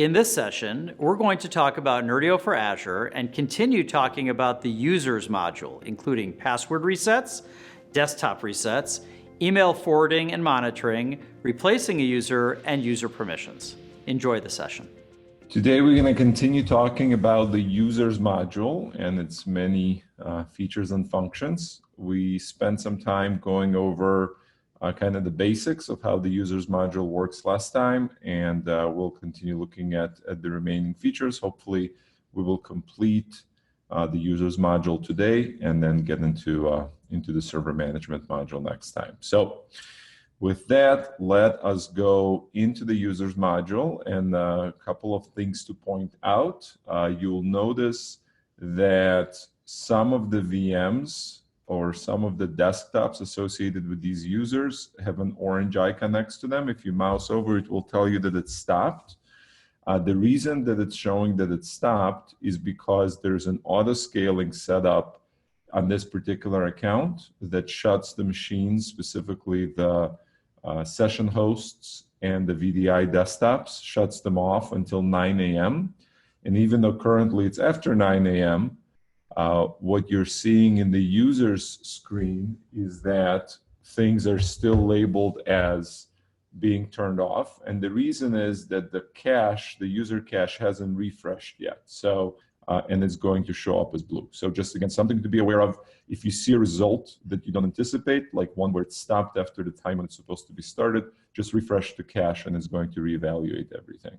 In this session, we're going to talk about Nerdio for Azure and continue talking about the users module, including password resets, desktop resets, email forwarding and monitoring, replacing a user, and user permissions. Enjoy the session. Today, we're going to continue talking about the users module and its many features and functions. We spent some time going over kind of the basics of how the users module works last time, and we'll continue looking at the remaining features. Hopefully, we will complete the users module today and then get into the server management module next time. So with that, let us go into the users module, and a couple of things to point out. You'll notice that some of the VMs or some of the desktops associated with these users have an orange icon next to them. If you mouse over, it will tell you that it's stopped. The reason that it's showing that it's stopped is because there's an auto-scaling setup on this particular account that shuts the machines, specifically the session hosts and the VDI desktops, shuts them off until 9 a.m. And even though currently it's after 9 a.m., what you're seeing in the user's screen is that things are still labeled as being turned off. And the reason is that the cache, the user cache, hasn't refreshed yet. So, and it's going to show up as blue. So just again, something to be aware of. If you see a result that you don't anticipate, like one where it stopped after the time when it's supposed to be started, just refresh the cache and it's going to reevaluate everything.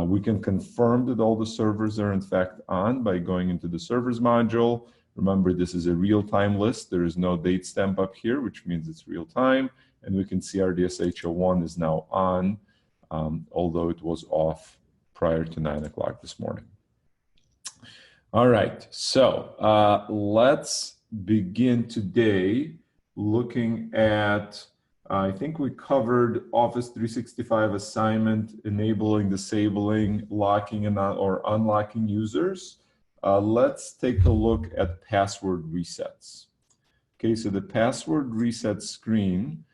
We can confirm that all the servers are in fact on by going into the servers module. Remember, this is a real-time list. There is no date stamp up here, which means it's real-time. And we can see RDSHO1 is now on, although it was off prior to 9 o'clock this morning. All right, so let's begin today looking at, I think we covered Office 365 assignment, enabling, disabling, locking and or unlocking users. Let's take a look at password resets. Okay, so the password reset screen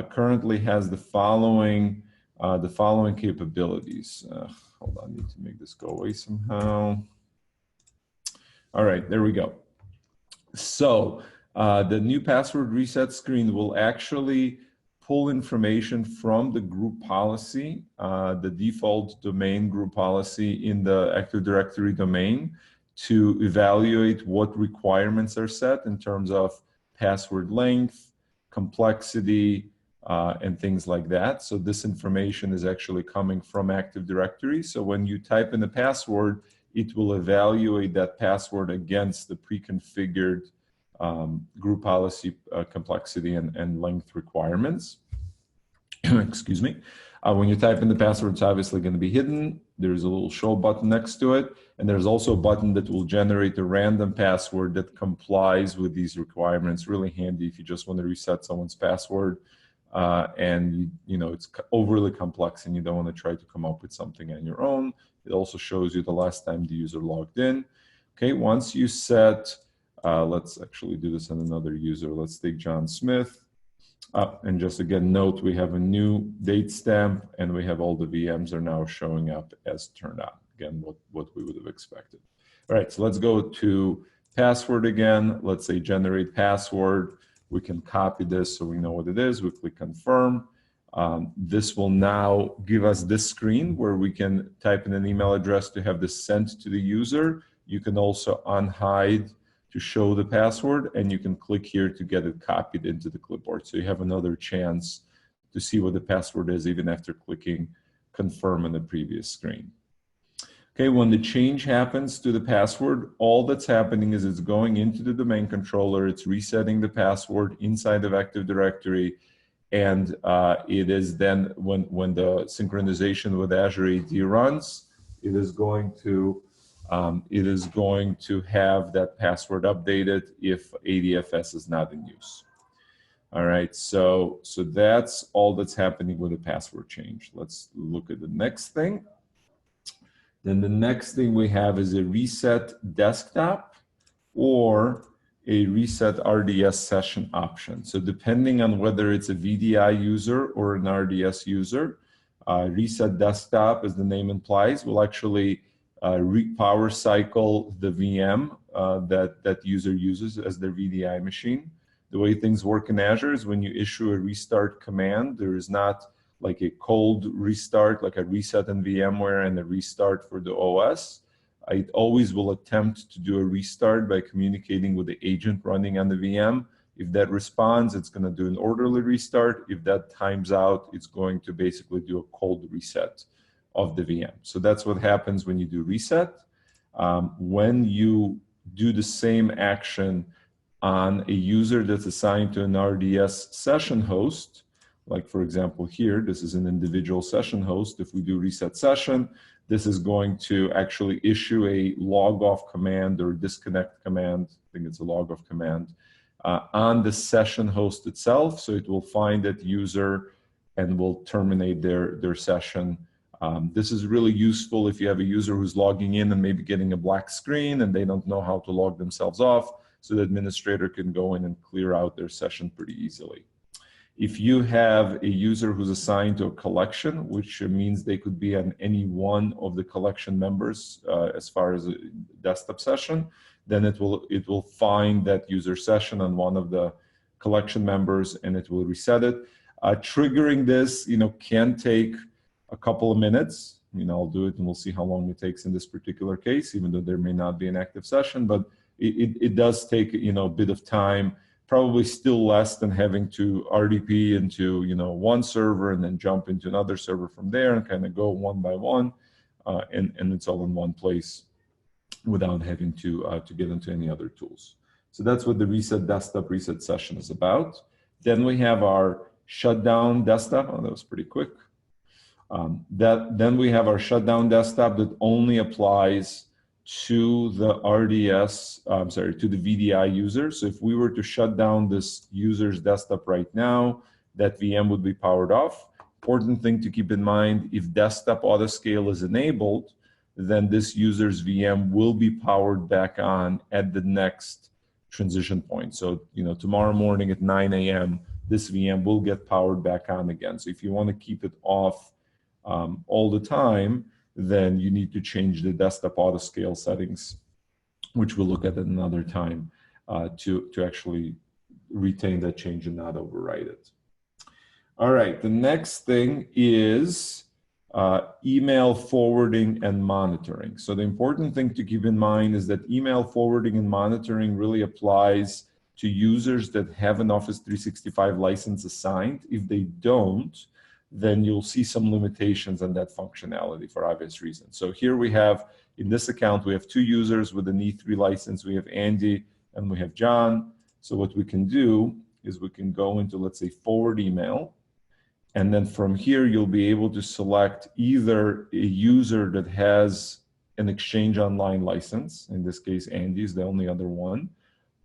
currently has the following capabilities. Hold on, I need to make this go away somehow. All right, there we go. So the new password reset screen will actually pull information from the group policy, the default domain group policy in the Active Directory domain, to evaluate what requirements are set in terms of password length, complexity, and things like that. So this information is actually coming from Active Directory. So when you type in the password, it will evaluate that password against the pre-configured group policy complexity and length requirements. Excuse me. When you type in the password, it's obviously going to be hidden. There's a little show button next to it. And there's also a button that will generate a random password that complies with these requirements. Really handy if you just want to reset someone's password and it's overly complex and you don't want to try to come up with something on your own. It also shows you the last time the user logged in. Okay, once you set, let's actually do this on another user. Let's take John Smith. And just again, note we have a new date stamp and we have all the VMs are now showing up as turned on. Again, what we would have expected. All right, so let's go to password again. Let's say generate password. We can copy this so we know what it is. We click confirm. This will now give us this screen where we can type in an email address to have this sent to the user. You can also unhide to show the password, and you can click here to get it copied into the clipboard. So you have another chance to see what the password is even after clicking confirm on the previous screen. Okay, when the change happens to the password, all that's happening is it's going into the domain controller, it's resetting the password inside of Active Directory, and it is then, when the synchronization with Azure AD runs, it is going to have that password updated if ADFS is not in use. All right, so that's all that's happening with the password change. Let's look at the next thing. Then the next thing we have is a reset desktop or a reset RDS session option. So depending on whether it's a VDI user or an RDS user, Reset desktop, as the name implies, will actually power cycle the VM that user uses as their VDI machine. The way things work in Azure is when you issue a restart command, there is not like a cold restart, like a reset in VMware and a restart for the OS. It always will attempt to do a restart by communicating with the agent running on the VM. If that responds, it's going to do an orderly restart. If that times out, it's going to basically do a cold reset of the VM. So that's what happens when you do reset. When you do the same action on a user that's assigned to an RDS session host, like for example here, this is an individual session host. If we do reset session, this is going to actually issue a log off command or disconnect command. I think it's a log off command on the session host itself. So it will find that user and will terminate their session. This is really useful if you have a user who's logging in and maybe getting a black screen and they don't know how to log themselves off. So the administrator can go in and clear out their session pretty easily. If you have a user who's assigned to a collection, which means they could be on any one of the collection members as far as a desktop session, then it will find that user session on one of the collection members and it will reset it. Triggering this, can take a couple of minutes. I'll do it and we'll see how long it takes in this particular case, even though there may not be an active session, but it does take a bit of time, probably still less than having to RDP into one server and then jump into another server from there and kind of go one by one, and it's all in one place without having to get into any other tools. So that's what the reset desktop, reset session is about. Then we have our shutdown desktop. Oh, that was pretty quick. Then we have our shutdown desktop that only applies to the RDS, to the VDI user. So if we were to shut down this user's desktop right now, that VM would be powered off. Important thing to keep in mind, if desktop autoscale is enabled, then this user's VM will be powered back on at the next transition point. So, tomorrow morning at 9 a.m., this VM will get powered back on again. So if you want to keep it off all the time, then you need to change the desktop autoscale settings, which we'll look at another time to actually retain that change and not override it. All right, the next thing is email forwarding and monitoring. So the important thing to keep in mind is that email forwarding and monitoring really applies to users that have an Office 365 license assigned. If they don't, then you'll see some limitations on that functionality for obvious reasons. So here we have, in this account, we have two users with an E3 license. We have Andy and we have John. So what we can do is we can go into, let's say, forward email. And then from here, you'll be able to select either a user that has an Exchange Online license. In this case, Andy is the only other one.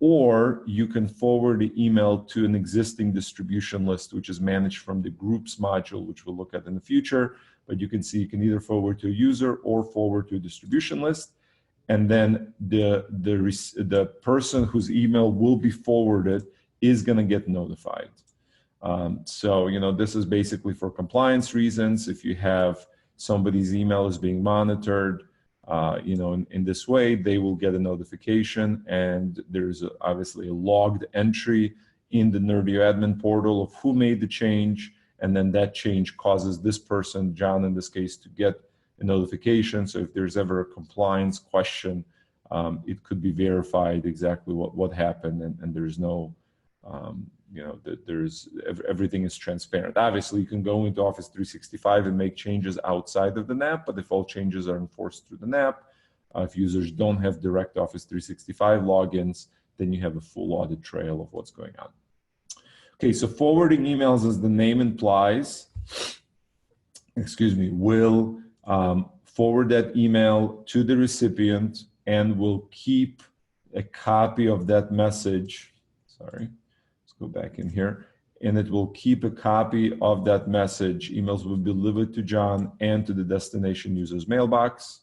Or you can forward the email to an existing distribution list, which is managed from the groups module, which we'll look at in the future. But you can see you can either forward to a user or forward to a distribution list. And then the person whose email will be forwarded is going to get notified. So, this is basically for compliance reasons. If you have somebody's email is being monitored, in this way, they will get a notification, and there's obviously a logged entry in the Nerdio admin portal of who made the change, and then that change causes this person, John in this case, to get a notification. So if there's ever a compliance question, it could be verified exactly what happened, and there's no, everything is transparent. Obviously, you can go into Office 365 and make changes outside of the NAP, but if all changes are enforced through the NAP, if users don't have direct Office 365 logins, then you have a full audit trail of what's going on. Okay, so forwarding emails, as the name implies, will forward that email to the recipient and will keep a copy of that message. Sorry. Go back in here, and it will keep a copy of that message. Emails will be delivered to John and to the destination user's mailbox.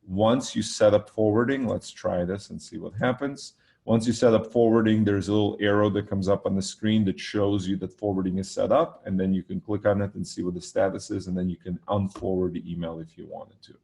Once you set up forwarding, let's try this and see what happens. Once you set up forwarding, there's a little arrow that comes up on the screen that shows you that forwarding is set up, and then you can click on it and see what the status is, and then you can unforward the email if you wanted to.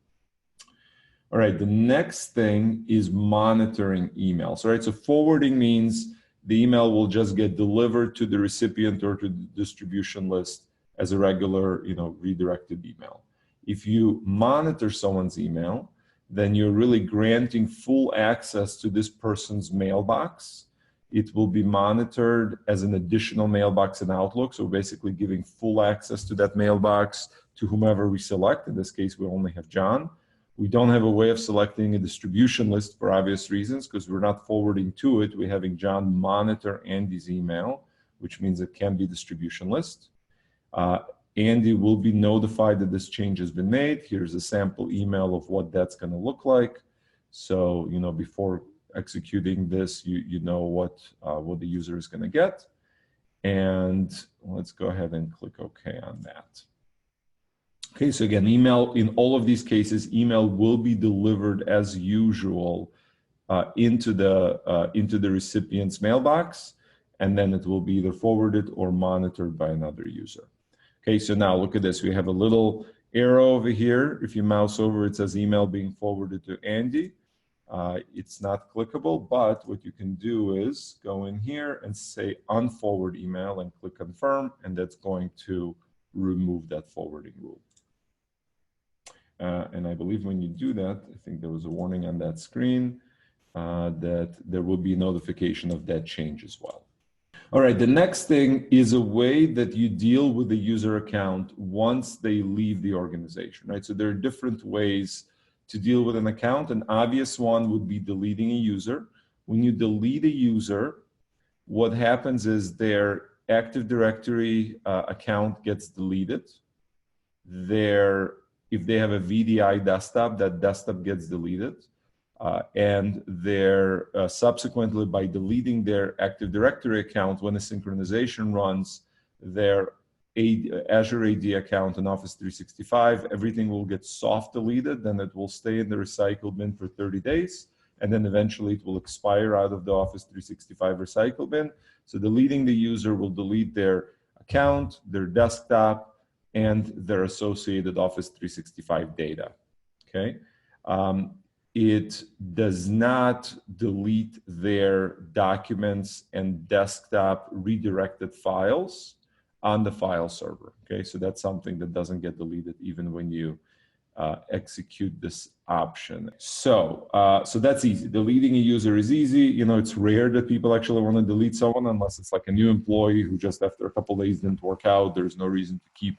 All right, the next thing is monitoring emails. All right, so forwarding means the email will just get delivered to the recipient or to the distribution list as a regular, redirected email. If you monitor someone's email, then you're really granting full access to this person's mailbox. It will be monitored as an additional mailbox in Outlook, so basically giving full access to that mailbox to whomever we select. In this case, we only have John. We don't have a way of selecting a distribution list for obvious reasons, because we're not forwarding to it. We're having John monitor Andy's email, which means it can be distribution list. Andy will be notified that this change has been made. Here's a sample email of what that's going to look like. So, before executing this, you know what the user is going to get. And let's go ahead and click OK on that. Okay, so again, email, in all of these cases, email will be delivered as usual into the recipient's mailbox, and then it will be either forwarded or monitored by another user. Okay, so now look at this. We have a little arrow over here. If you mouse over, it says email being forwarded to Andy. It's not clickable, but what you can do is go in here and say unforward email and click confirm, and that's going to remove that forwarding rule. And I believe when you do that, I think there was a warning on that screen that there will be notification of that change as well. All right, the next thing is a way that you deal with the user account once they leave the organization, right? So there are different ways to deal with an account. An obvious one would be deleting a user. When you delete a user, what happens is their Active Directory account gets deleted. If they have a VDI desktop, that desktop gets deleted. And they're subsequently, by deleting their Active Directory account, when a synchronization runs, their Azure AD account and Office 365, everything will get soft deleted, then it will stay in the recycle bin for 30 days, and then eventually it will expire out of the Office 365 recycle bin. So deleting the user will delete their account, their desktop, and their associated Office 365 data, okay? It does not delete their documents and desktop redirected files on the file server, okay? So that's something that doesn't get deleted even when you execute this option. So that's easy. Deleting a user is easy. It's rare that people actually want to delete someone unless it's like a new employee who just after a couple of days didn't work out. There's no reason to keep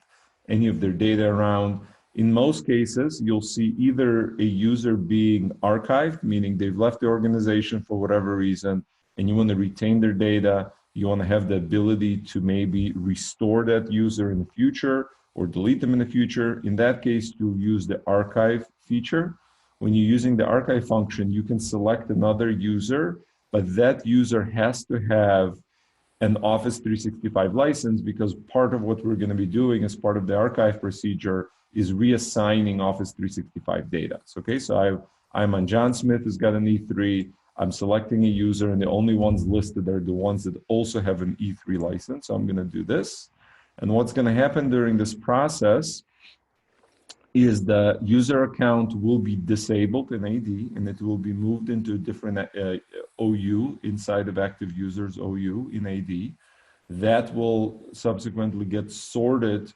any of their data around. In most cases, you'll see either a user being archived, meaning they've left the organization for whatever reason, and you want to retain their data. You want to have the ability to maybe restore that user in the future or delete them in the future. In that case, you use the archive feature. When you're using the archive function, you can select another user, but that user has to have an Office 365 license, because part of what we're going to be doing as part of the archive procedure is reassigning Office 365 data. So I'm on John Smith, who's got an E3. I'm selecting a user, and the only ones listed are the ones that also have an E3 license. So I'm going to do this. And what's going to happen during this process is the user account will be disabled in AD, and it will be moved into a different OU inside of Active Users OU in AD. That will subsequently get sorted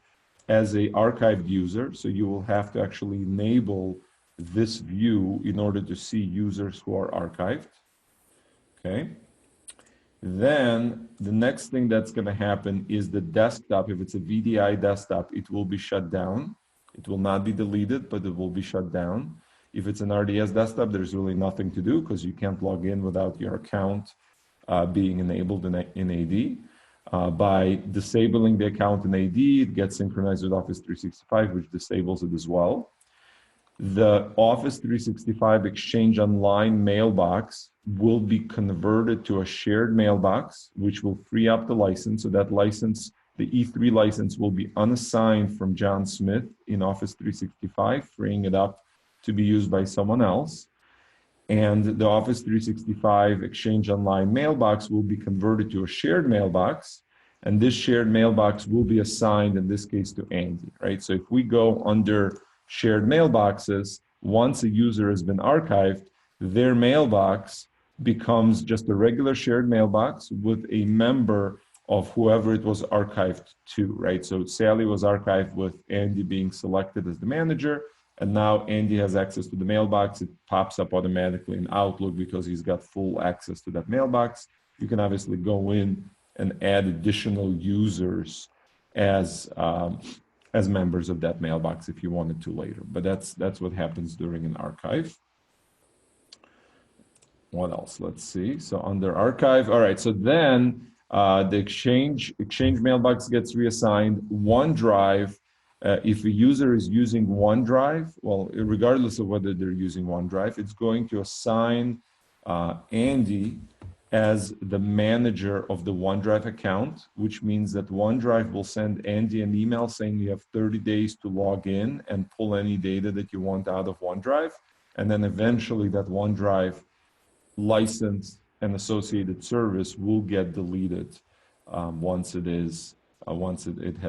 as a archived user. So you will have to actually enable this view in order to see users who are archived, okay? Then the next thing that's going to happen is the desktop. If it's a VDI desktop, it will be shut down. It will not be deleted, but it will be shut down. If it's an RDS desktop, there's really nothing to do because you can't log in without your account being enabled in AD. By disabling the account in AD, it gets synchronized with Office 365, which disables it as well. The Office 365 Exchange Online mailbox will be converted to a shared mailbox, which will free up the license. So that license, the E3 license, will be unassigned from John Smith in Office 365, freeing it up to be used by someone else. And the Office 365 Exchange Online mailbox will be converted to a shared mailbox. And this shared mailbox will be assigned, in this case, to Andy, right? So if we go under shared mailboxes, once a user has been archived, their mailbox becomes just a regular shared mailbox with a member of whoever it was archived to, right? So Sally was archived with Andy being selected as the manager, and now Andy has access to the mailbox. It pops up automatically in Outlook because he's got full access to that mailbox. You can obviously go in and add additional users as members of that mailbox if you wanted to later. But that's what happens during an archive. What else? Let's see. So under archive, all right. So then the exchange mailbox gets reassigned. OneDrive, if a user is using OneDrive, well, regardless of whether they're using OneDrive, it's going to assign Andy as the manager of the OneDrive account, which means that OneDrive will send Andy an email saying you have 30 days to log in and pull any data that you want out of OneDrive. And then eventually that OneDrive license and associated service will get deleted once it has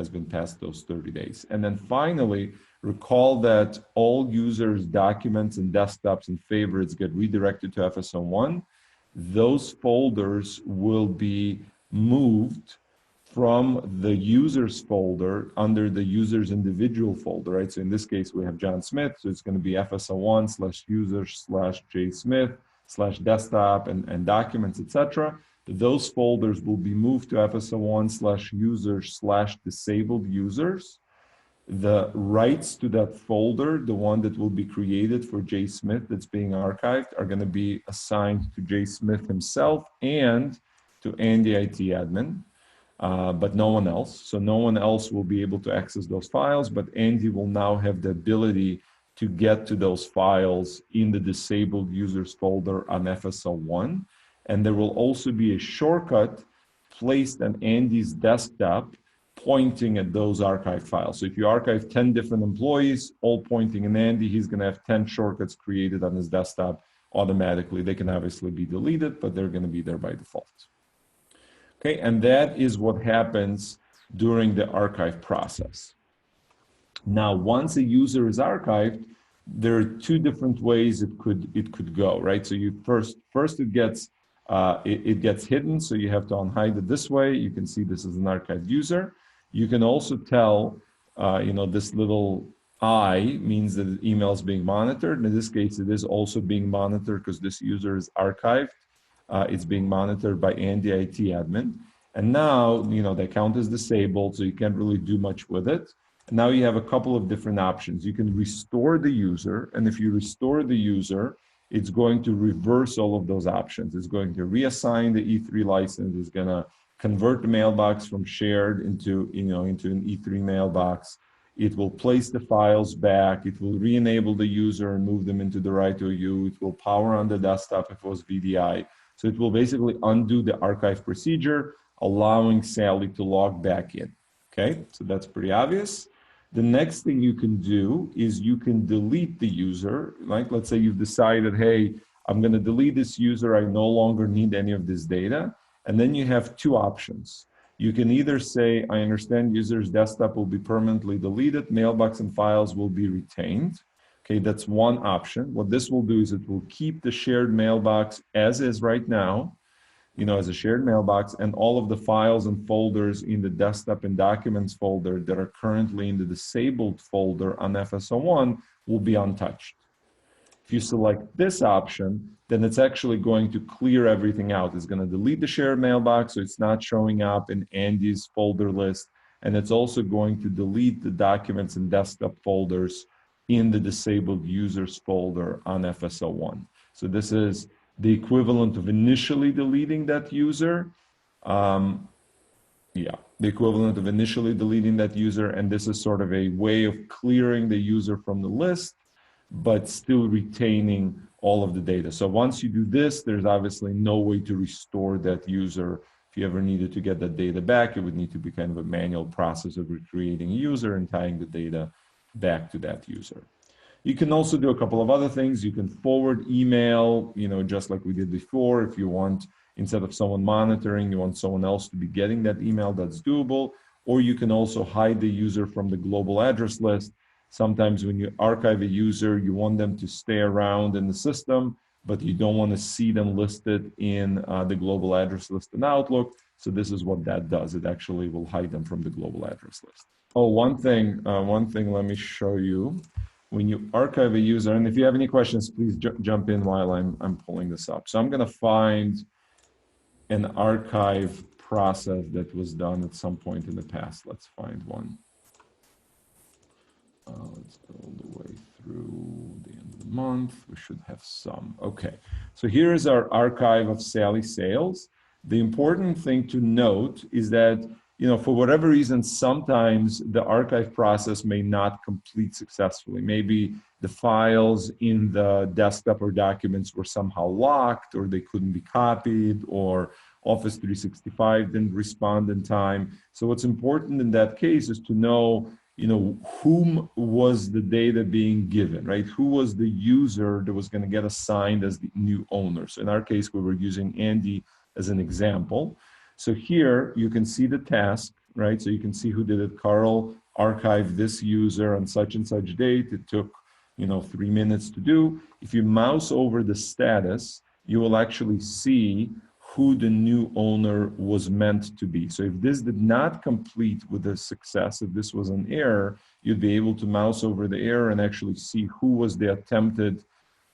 been past those 30 days. And then finally, recall that all users' documents and desktops and favorites get redirected to FS01. Those folders will be moved from the users folder under the users individual folder, right? So in this case, we have John Smith, so it's going to be FS01/user/jsmith/desktop and documents, etc. Those folders will be moved to FS01/users/disabled users. The rights to that folder, the one that will be created for Jay Smith that's being archived, are going to be assigned to Jay Smith himself and to Andy IT admin, but no one else. So no one else will be able to access those files, but Andy will now have the ability to get to those files in the disabled users folder on FS01. And there will also be a shortcut placed on Andy's desktop pointing at those archive files. So if you archive 10 different employees, all pointing in Andy, he's going to have 10 shortcuts created on his desktop automatically. They can obviously be deleted, but they're going to be there by default. Okay, and that is what happens during the archive process. Now, once a user is archived, there are two different ways it could go, right? So you first it gets hidden, so you have to unhide it this way. You can see this is an archived user. You can also tell, this little I means that the email is being monitored. In this case, it is also being monitored because this user is archived. It's being monitored by Andy IT admin. And now, the account is disabled, so you can't really do much with it. And now you have a couple of different options. You can restore the user, and if you restore the user, it's going to reverse all of those options. It's going to reassign the E3 license. It's going to convert the mailbox from shared into an E3 mailbox. It will place the files back. It will re-enable the user and move them into the right OU. It will power on the desktop if it was VDI. So it will basically undo the archive procedure, allowing Sally to log back in. Okay, so that's pretty obvious. The next thing you can do is you can delete the user. Like, let's say you've decided, hey, I'm going to delete this user. I no longer need any of this data. And then you have two options. You can either say, I understand user's desktop will be permanently deleted. Mailbox and files will be retained. Okay, that's one option. What this will do is it will keep the shared mailbox as is right now, as a shared mailbox, and all of the files and folders in the desktop and documents folder that are currently in the disabled folder on FS01 will be untouched. If you select this option, then it's actually going to clear everything out. It's going to delete the shared mailbox, so it's not showing up in Andy's folder list, and it's also going to delete the documents and desktop folders in the disabled users folder on FS01. So this is the equivalent of initially deleting that user. The equivalent of initially deleting that user, and this is sort of a way of clearing the user from the list, but still retaining all of the data. So once you do this, there's obviously no way to restore that user. If you ever needed to get that data back, it would need to be kind of a manual process of recreating a user and tying the data back to that user. You can also do a couple of other things. You can forward email, just like we did before. If you want, instead of someone monitoring, you want someone else to be getting that email, that's doable. Or you can also hide the user from the global address list. Sometimes when you archive a user, you want them to stay around in the system, but you don't want to see them listed in the global address list in Outlook. So this is what that does. It actually will hide them from the global address list. Oh, one thing, let me show you. When you archive a user, and if you have any questions, please jump in while I'm pulling this up. So I'm going to find an archive process that was done at some point in the past. Let's find one. Let's go all the way through the end of the month. We should have some. Okay, so here is our archive of Sally sales. The important thing to note is that, for whatever reason, sometimes the archive process may not complete successfully. Maybe the files in the desktop or documents were somehow locked, or they couldn't be copied, or Office 365 didn't respond in time. So what's important in that case is to know, whom was the data being given, right? Who was the user that was going to get assigned as the new owner? So in our case, we were using Andy as an example. So here you can see the task, right? So you can see who did it. Carl archived this user on such and such date. It took, 3 minutes to do. If you mouse over the status, you will actually see who the new owner was meant to be. So if this did not complete with a success, if this was an error, you'd be able to mouse over the error and actually see who was the attempted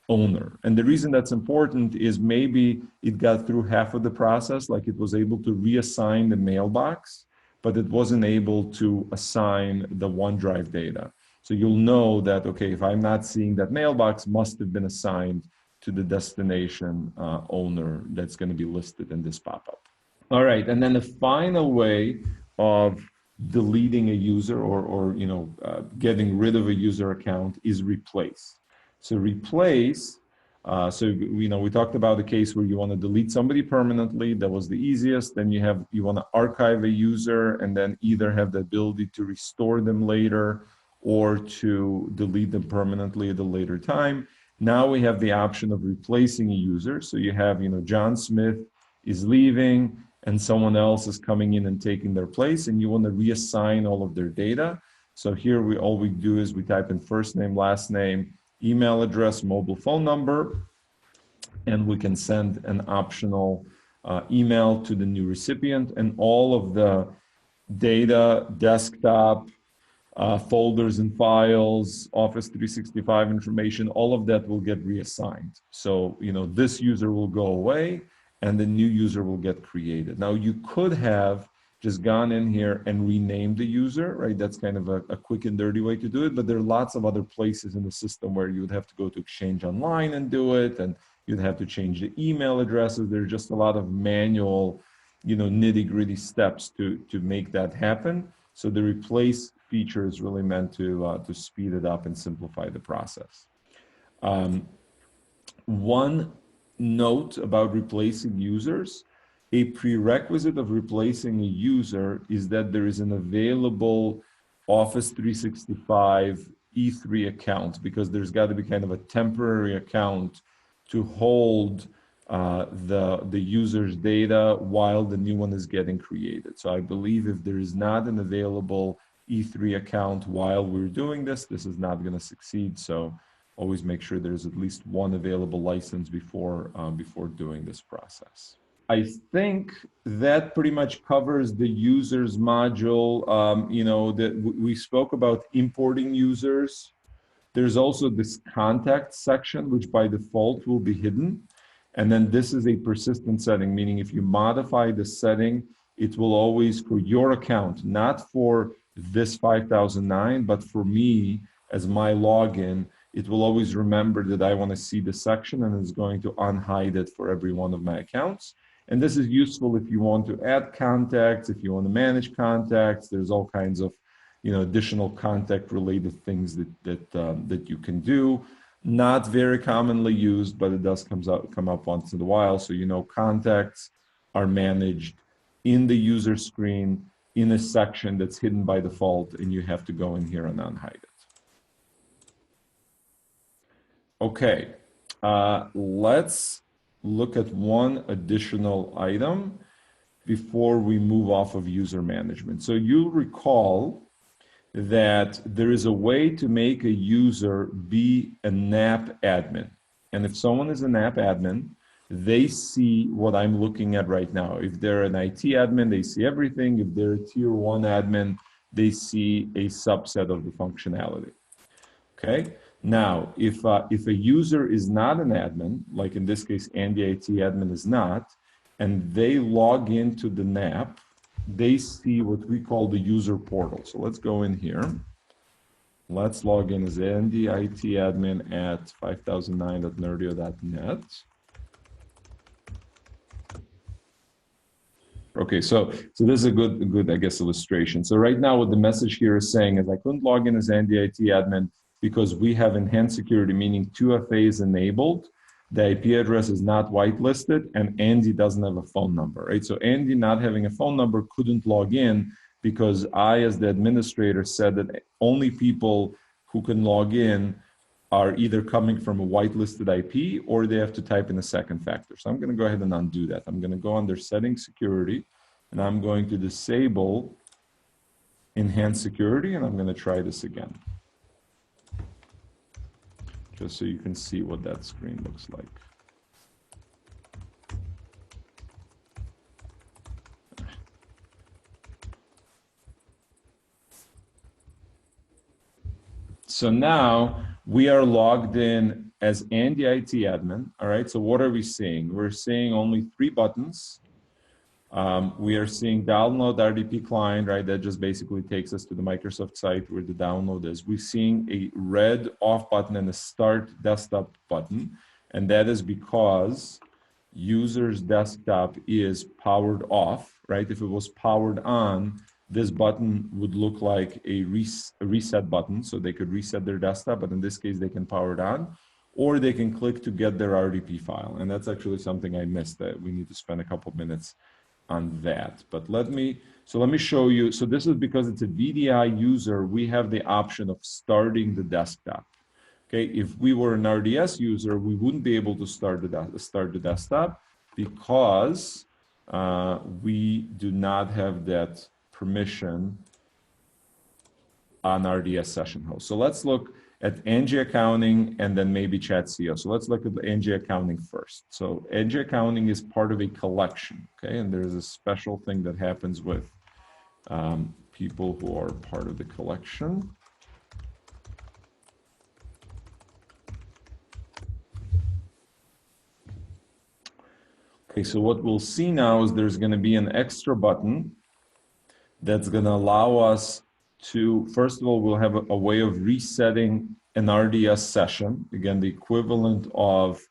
owner. And the reason that's important is maybe it got through half of the process, like it was able to reassign the mailbox, but it wasn't able to assign the OneDrive data. So you'll know that, okay, if I'm not seeing that mailbox, must have been assigned to the destination owner that's going to be listed in this pop-up. All right, and then the final way of deleting a user or getting rid of a user account is replace. So replace, we talked about the case where you want to delete somebody permanently. That was the easiest. Then you want to archive a user and then either have the ability to restore them later or to delete them permanently at a later time. Now we have the option of replacing a user. So you have, John Smith is leaving and someone else is coming in and taking their place, and you want to reassign all of their data. So here all we do is we type in first name, last name, email address, mobile phone number, and we can send an optional email to the new recipient, and all of the data, desktop, folders and files, Office 365 information, all of that will get reassigned. So, this user will go away and the new user will get created. Now, you could have just gone in here and renamed the user, right? That's kind of a quick and dirty way to do it, but there are lots of other places in the system where you would have to go to Exchange Online and do it, and you'd have to change the email addresses. There's just a lot of manual, nitty-gritty steps to make that happen. So the replace feature is really meant to speed it up and simplify the process. One note about replacing users: a prerequisite of replacing a user is that there is an available Office 365 E3 account, because there's got to be kind of a temporary account to hold the user's data while the new one is getting created. So I believe if there is not an available E3 account while we're doing this, this is not going to succeed. So always make sure there's at least one available license before doing this process. I think that pretty much covers the users module. That we spoke about importing users. There's also this contact section, which by default will be hidden. And then this is a persistent setting, meaning if you modify the setting, it will always, for your account, not for this 5009, but for me as my login, it will always remember that I want to see the section, and it's going to unhide it for every one of my accounts. And this is useful if you want to add contacts, if you want to manage contacts. There's all kinds of additional contact related things that you can do. Not very commonly used, but it does come up once in a while. So contacts are managed in the user screen in a section that's hidden by default, and you have to go in here and unhide it. Okay, let's look at one additional item before we move off of user management. So you'll recall that there is a way to make a user be a NAP admin. And if someone is a NAP admin, they see what I'm looking at right now. If they're an IT admin, they see everything. If they're a tier 1 admin, they see a subset of the functionality. Okay. Now, if a user is not an admin, like in this case, Andy IT admin is not, and they log into the NAP, they see what we call the user portal. So let's go in here. Let's log in as Andy IT admin at 5009.nerdio.net. Okay, so this is a good, I guess, illustration. So right now what the message here is saying is I couldn't log in as Andy IT admin because we have enhanced security, meaning 2FA is enabled, the IP address is not whitelisted, and Andy doesn't have a phone number, right? So Andy not having a phone number couldn't log in because I, as the administrator, said that only people who can log in are either coming from a whitelisted IP or they have to type in a second factor. So I'm going to go ahead and undo that. I'm going to go under Settings Security, and I'm going to disable Enhanced Security, and I'm going to try this again, just so you can see what that screen looks like. So now we are logged in as Andy IT admin. All right, so what are we seeing? We're seeing only 3 buttons. We are seeing download RDP client, right? That just basically takes us to the Microsoft site where the download is. We're seeing a red off button and a start desktop button. And that is because user's desktop is powered off, right? If it was powered on, this button would look like a reset button. So they could reset their desktop, but in this case, they can power it on, or they can click to get their RDP file. And that's actually something I missed that we need to spend a couple minutes on that. But let me show you. So this is because it's a VDI user, we have the option of starting the desktop. Okay, if we were an RDS user, we wouldn't be able to start the desktop because we do not have that permission on RDS session host. So let's look at NG accounting and then maybe chat CO. So let's look at the NG accounting first. So NG accounting is part of a collection, okay? And there's a special thing that happens with people who are part of the collection. Okay, so what we'll see now is there's going to be an extra button that's going to allow us to, first of all, we'll have a way of resetting an RDS session. Again, the equivalent of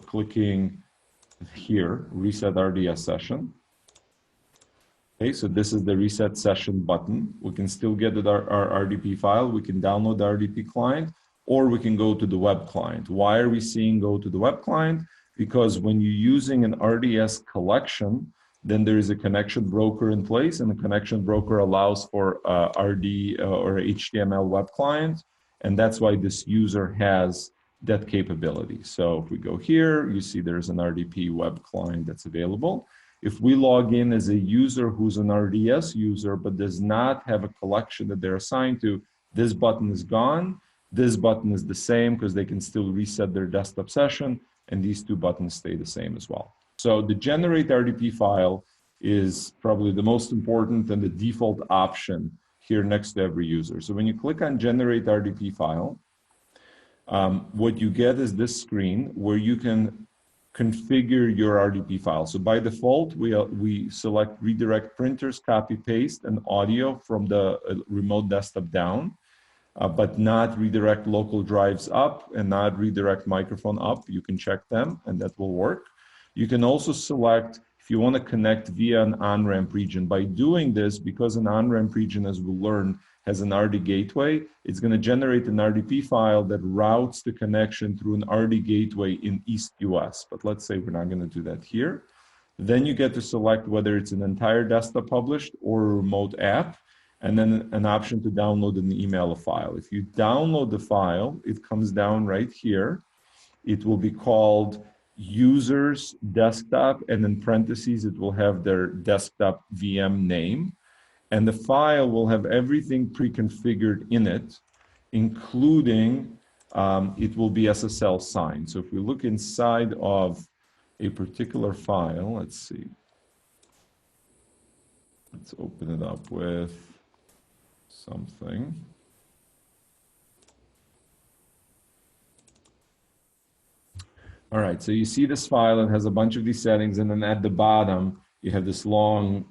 clicking here, reset RDS session. Okay, so this is the reset session button. We can still get our RDP file. We can download the RDP client, or we can go to the web client. Why are we seeing go to the web client? Because when you're using an RDS collection, then there is a connection broker in place, and the connection broker allows for RD or HTML web client, and that's why this user has that capability. So if we go here, you see there's an RDP web client that's available. If we log in as a user who's an RDS user but does not have a collection that they're assigned to, this button is gone. This button is the same because they can still reset their desktop session, and these 2 buttons stay the same as well. So the generate RDP file is probably the most important and the default option here next to every user. So when you click on generate RDP file, what you get is this screen where you can configure your RDP file. So by default, we select redirect printers, copy, paste, and audio from the remote desktop down, but not redirect local drives up and not redirect microphone up. You can check them and that will work. You can also select if you want to connect via an on-ramp region. By doing this, because an on-ramp region, as we'll learn, has an RD gateway, it's going to generate an RDP file that routes the connection through an RD gateway in East US. But let's say we're not going to do that here. Then you get to select whether it's an entire desktop published or a remote app. and then an option to download and email a file. If you download the file, it comes down right here. It will be called users desktop, and in parentheses, it will have their desktop VM name. And the file will have everything pre-configured in it, including it will be SSL signed. So if we look inside of a particular file, let's see. Let's open it up with something. All right, so you see this file, it has a bunch of these settings, and then at the bottom, you have this long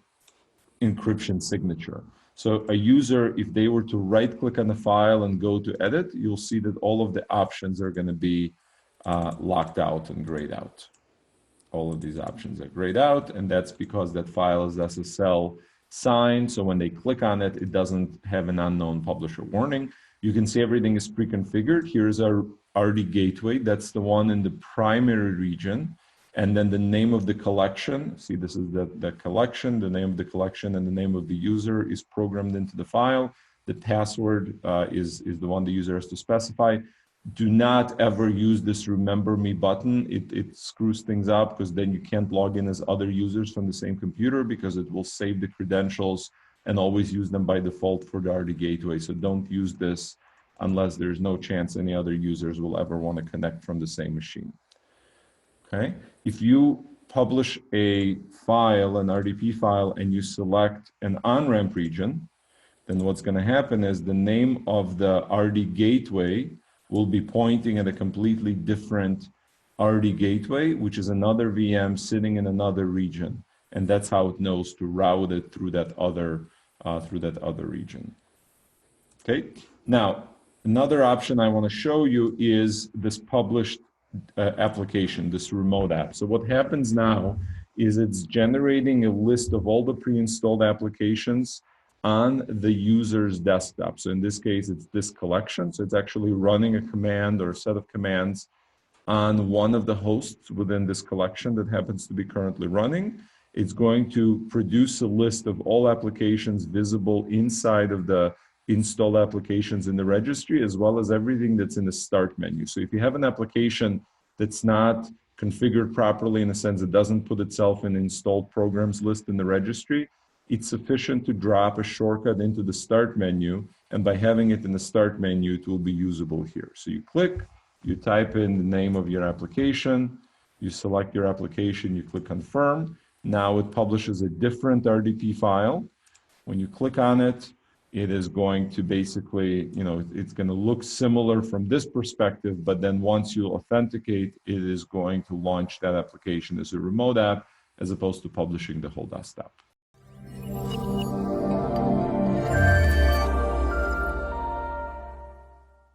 encryption signature. So a user, if they were to right-click on the file and go to edit, you'll see that all of the options are going to be locked out and grayed out. All of these options are grayed out, and that's because that file is SSL signed, so when they click on it, it doesn't have an unknown publisher warning. You can see everything is pre-configured. Here's our RD gateway. That's the one in the primary region. And then the name of the collection, see this is the collection, the name of the collection and the name of the user is programmed into the file. The password is the one the user has to specify. Do not ever use this remember me button. It screws things up because then you can't log in as other users from the same computer because it will save the credentials and always use them by default for the RD gateway. So don't use this unless there's no chance any other users will ever want to connect from the same machine. Okay, if you publish a file, an RDP file, and you select an on-ramp region, then what's going to happen is the name of the RD gateway will be pointing at a completely different RD gateway, which is another VM sitting in another region, and that's how it knows to route it through that other region. Okay, now another option I want to show you is this published application, this remote app. So what happens now is it's generating a list of all the pre-installed applications on the user's desktop. So in this case, it's this collection. So it's actually running a command or a set of commands on one of the hosts within this collection that happens to be currently running. It's going to produce a list of all applications visible inside of the installed applications in the registry, as well as everything that's in the start menu. So if you have an application that's not configured properly, in a sense it doesn't put itself in installed programs list in the registry, it's sufficient to drop a shortcut into the start menu, and by having it in the start menu, it will be usable here. So you click, you type in the name of your application, you select your application, you click confirm. Now it publishes a different RDP file. When you click on it, it is going to basically, it's going to look similar from this perspective, but then once you authenticate, it is going to launch that application as a remote app as opposed to publishing the whole desktop.